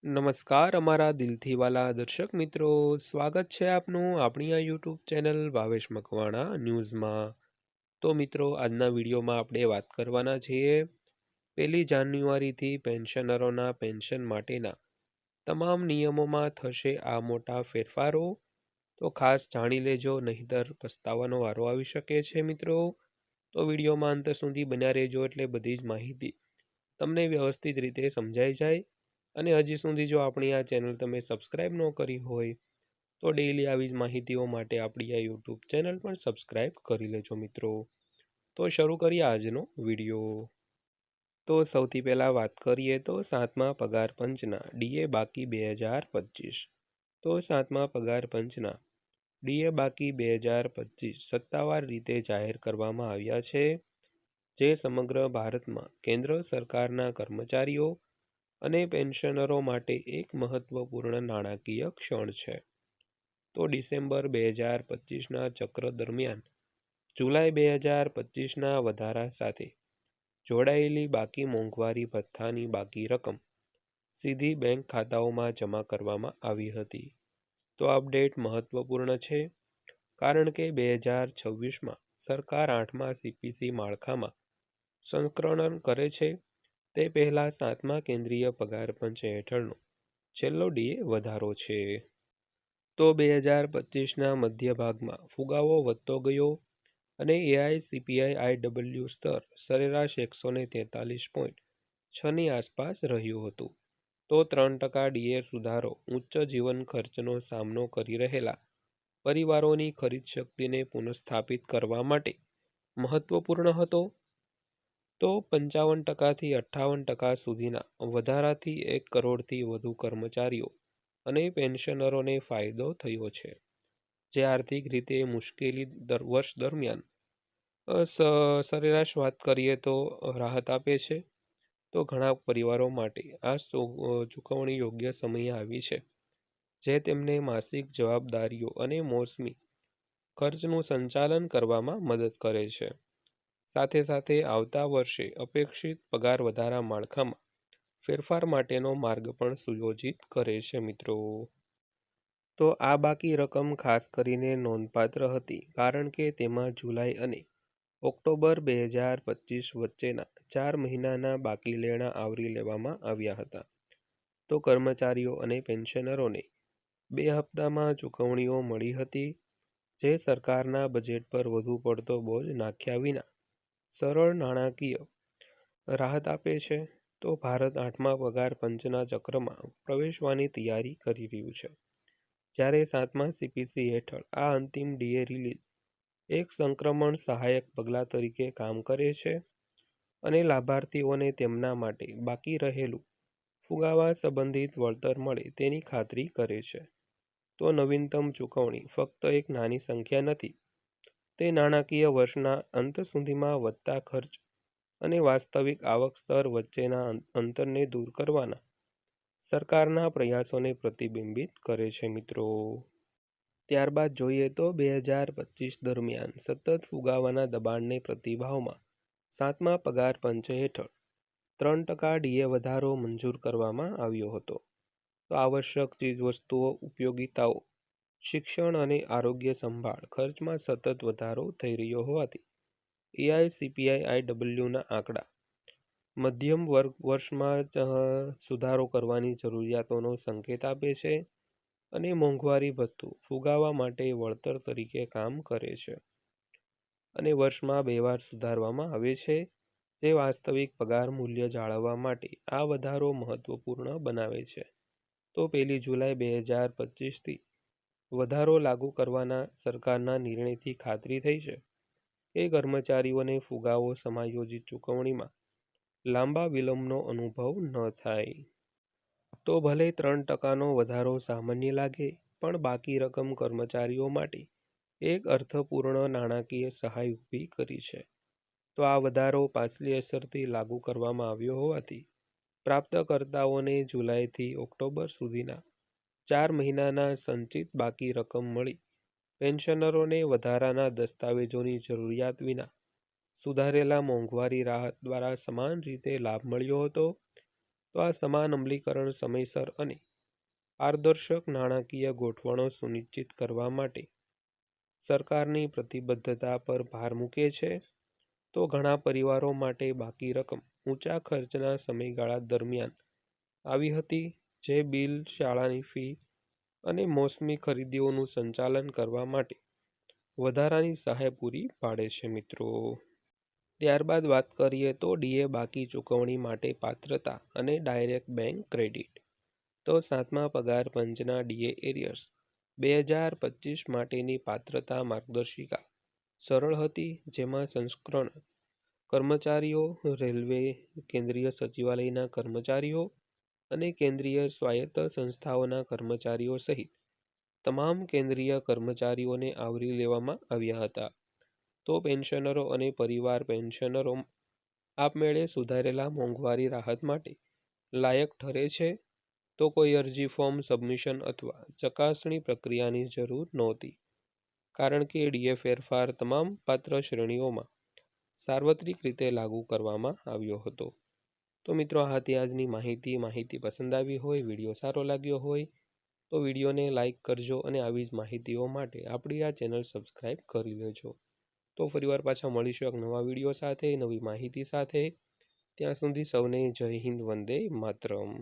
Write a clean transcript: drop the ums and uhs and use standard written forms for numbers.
નમસ્કાર અમારા દિલથી વાલા દર્શક મિત્રો, સ્વાગત છે આપનું આપણી આ યુટ્યુબ ચેનલ ભાવેશ મકવાણા ન્યૂઝમાં। તો મિત્રો, આજના વિડીયોમાં આપણે વાત કરવાના છીએ 1 જાન્યુઆરીથી પેન્શનરોના પેન્શન માટેના તમામ નિયમોમાં થશે આ મોટા ફેરફારો। તો ખાસ જાણી લેજો, નહીંતર પસ્તાવાનો વારો આવી શકે છે મિત્રો। તો વિડીયોમાં અંત સુધી બન્યા રહેજો, એટલે બધી જ માહિતી તમને વ્યવસ્થિત રીતે સમજાઈ જાય। અને હજી સુધી જો આપણી આ ચેનલ તમે સબસ્ક્રાઇબ ન કરી હોય તો ડેઈલી આવી જ માહિતીઓ માટે આપણી આ યુટ્યુબ ચેનલ પણ સબસ્ક્રાઇબ કરી લેજો મિત્રો। તો શરૂ કરીએ આજનો વિડીયો। તો સૌથી પહેલાં વાત કરીએ તો 7મા પગાર પંચના ડીએ બાકી 2025। તો 7મા પગાર પંચના ડીએ બાકી 2025 સત્તાવાર રીતે જાહેર કરવામાં આવ્યા છે, જે સમગ્ર ભારતમાં કેન્દ્ર સરકારના કર્મચારીઓ અને પેન્શનરો માટે એક મહત્વપૂર્ણ નાણાકીય ક્ષણ છે। તો ડિસેમ્બર 2025ના ચક્ર દરમિયાન જુલાઈ 2025ના વધારા સાથે જોડાયેલી બાકી મોંઘવારી ભથ્થાની બાકી રકમ સીધી બેંક ખાતાઓમાં જમા કરવામાં આવી હતી। તો અપડેટ મહત્વપૂર્ણ છે, કારણ કે 2026માં સરકાર 8મા સીપીસી માળખામાં સંસ્કરણ કરે છે, તે પહેલાં 7મા કેન્દ્રીય પગાર પંચ હેઠળનો છેલ્લો ડીએ વધારો છે। તો 2025ના મધ્ય ભાગમાં ફુગાવો વધતો ગયો અને એઆઈસીપીઆઈ સ્તર સરેરાશ 143.6ની આસપાસ રહ્યું હતું। તો 3% ડીએ સુધારો ઉચ્ચ જીવન ખર્ચનો સામનો કરી રહેલા પરિવારોની ખરીદ શક્તિને પુનઃસ્થાપિત કરવા માટે મહત્વપૂર્ણ હતો। તો 55%થી 58% સુધીના વધારાથી 1 કરોડથી વધુ કર્મચારીઓ અને પેન્શનરોને ફાયદો થયો છે, જે આર્થિક રીતે મુશ્કેલી વર્ષ દરમિયાન સરેરાશ વાત કરીએ તો રાહત આપે છે। તો ઘણા પરિવારો માટે આ ચૂકવણી યોગ્ય સમયે આવી છે, જે તેમને માસિક જવાબદારીઓ અને મોસમી ખર્ચનું સંચાલન કરવામાં મદદ કરે છે। સાથે સાથે આવતા વર્ષે અપેક્ષિત પગાર વધારા માળખામાં ફેરફાર માટેનો માર્ગ પણ સુયોજિત કરે છે મિત્રો। તો આ બાકી રકમ ખાસ કરીને નોંધપાત્ર હતી, કારણ કે તેમાં જુલાઈ અને ઓક્ટોબર 2025 વચ્ચેના 4 મહિનાના બાકી લેણા આવરી લેવામાં આવ્યા હતા। તો કર્મચારીઓ અને પેન્શનરોને 2 હપ્તામાં ચૂકવણીઓ મળી હતી, જે સરકારના બજેટ પર વધુ પડતો બોજ નાખ્યા વિના સરળ નાણાકીય રાહત આપે છે। તો ભારત 8મા પગાર પંચના ચક્રમાં પ્રવેશવાની તૈયારી કરી રહ્યું છે, જ્યારે 7મા સીપીસી હેઠળ આ અંતિમ ડીએ રિલીઝ એક સંક્રમણ સહાયક પગલાં તરીકે કામ કરે છે અને લાભાર્થીઓને તેમના માટે બાકી રહેલું ફુગાવા સંબંધિત વળતર મળે તેની ખાતરી કરે છે। તો નવીનતમ ચૂકવણી ફક્ત એક નાની સંખ્યા નથી, તે નાણાકીય વર્ષના અંત સુધીમાં વધતા ખર્ચ અને વાસ્તવિક આવક સ્તર વચ્ચેના અંતરને દૂર કરવાના સરકારના પ્રયાસોને પ્રતિબિંબિત કરે છે મિત્રો। ત્યારબાદ જોઈએ તો 2025 દરમિયાન સતત ફુગાવાના દબાણને પ્રતિભાવમાં 7મા પગાર પંચ હેઠળ 3% ડીએ વધારો મંજૂર કરવામાં આવ્યો હતો। તો આવશ્યક ચીજવસ્તુઓ, ઉપયોગિતાઓ, શિક્ષણ અને આરોગ્ય સંભાળ ખર્ચમાં સતત વધારો થઈ રહ્યો હોવાથી એઆઈસીપીઆઈના આંકડા મધ્યમ વર્ગ વર્ષમાં સુધારો કરવાની જરૂરિયાતોનો સંકેત આપે છે અને મોંઘવારી ભથ્થું ફુગાવા માટે વળતર તરીકે કામ કરે છે અને વર્ષમાં 2 વાર સુધારવામાં આવે છે, જે વાસ્તવિક પગાર મૂલ્ય જાળવવા માટે આ વધારો મહત્વપૂર્ણ બનાવે છે। તો 1 જુલાઈ 2025થી વધારો લાગુ કરવાના સરકારના નિર્ણયથી ખાતરી થઈ છે કે કર્મચારીઓને ફુગાવો સમાયોજિત ચૂકવણીમાં લાંબા વિલંબનો અનુભવ ન થાય। તો ભલે 3%નો વધારો સામાન્ય લાગે, પણ બાકી રકમ કર્મચારીઓ માટે એક અર્થપૂર્ણ નાણાકીય સહાય ઊભી કરી છે। તો આ વધારો પાછલી અસરથી લાગુ કરવામાં આવ્યો હોવાથી પ્રાપ્તકર્તાઓને જુલાઈથી ઓક્ટોબર સુધીના 4 મહિનાના સંચિત બાકી રકમ મળી। પેન્શનરોને વધારાના દસ્તાવેજોની જરૂરિયાત વિના સુધારેલા મોંઘવારી રાહત દ્વારા સમાન રીતે લાભ મળ્યો હતો। તો આ સમાન અમલીકરણ સમયસર અને પારદર્શક નાણાકીય ગોઠવણો સુનિશ્ચિત કરવા માટે સરકારની પ્રતિબદ્ધતા પર ભાર મૂકે છે. તો ઘણા પરિવારો માટે બાકી રકમ ઊંચા ખર્ચના સમયગાળા દરમિયાન આવી હતી, જે બિલ, શાળાની ફી અને મોસમી ખરીદીઓનું સંચાલન કરવા માટે વધારાની સહાય પૂરી પાડે છે મિત્રો. ત્યારબાદ વાત કરીએ તો ડીએ બાકી ચૂકવણી માટે પાત્રતા અને ડાયરેક્ટ બેંક ક્રેડિટ. તો 7મા પગાર પંચના ડીએ એરિયર્સ 2025 માટેની પાત્રતા માર્ગદર્શિકા સરળ હતી, જેમાં સંસ્કરણ કર્મચારીઓ, રેલવે, કેન્દ્રીય સચિવાલયના કર્મચારીઓ અને કેન્દ્રીય સ્વાયત્ત સંસ્થાઓના કર્મચારીઓ સહિત તમામ કેન્દ્રીય કર્મચારીઓને આવરી લેવામાં આવ્યા હતા. તો પેન્શનરો અને પરિવાર પેન્શનરો આપમેળે સુધારેલા મોંઘવારી રાહત માટે લાયક ઠરે છે. તો કોઈ અરજી ફોર્મ સબમિશન અથવા ચકાસણી પ્રક્રિયાની જરૂર નહોતી, કારણ કે ડીએ ફેરફાર તમામ પાત્ર શ્રેણીઓમાં સાર્વત્રિક રીતે લાગુ કરવામાં આવ્યો હતો. તો મિત્રો, આ હતી આજની માહિતી પસંદ આવી હોય, વિડીયો સારો લાગ્યો હોય તો વિડીયોને લાઇક કરજો અને આવી જ માહિતીઓ માટે આપણી આ ચેનલ સબસ્ક્રાઈબ કરી લેજો. તો ફરીવાર પાછા મળીશું એક નવા વિડીયો સાથે, નવી માહિતી સાથે. ત્યાં સુધી સૌને જય હિન્દ, વંદે માતરમ.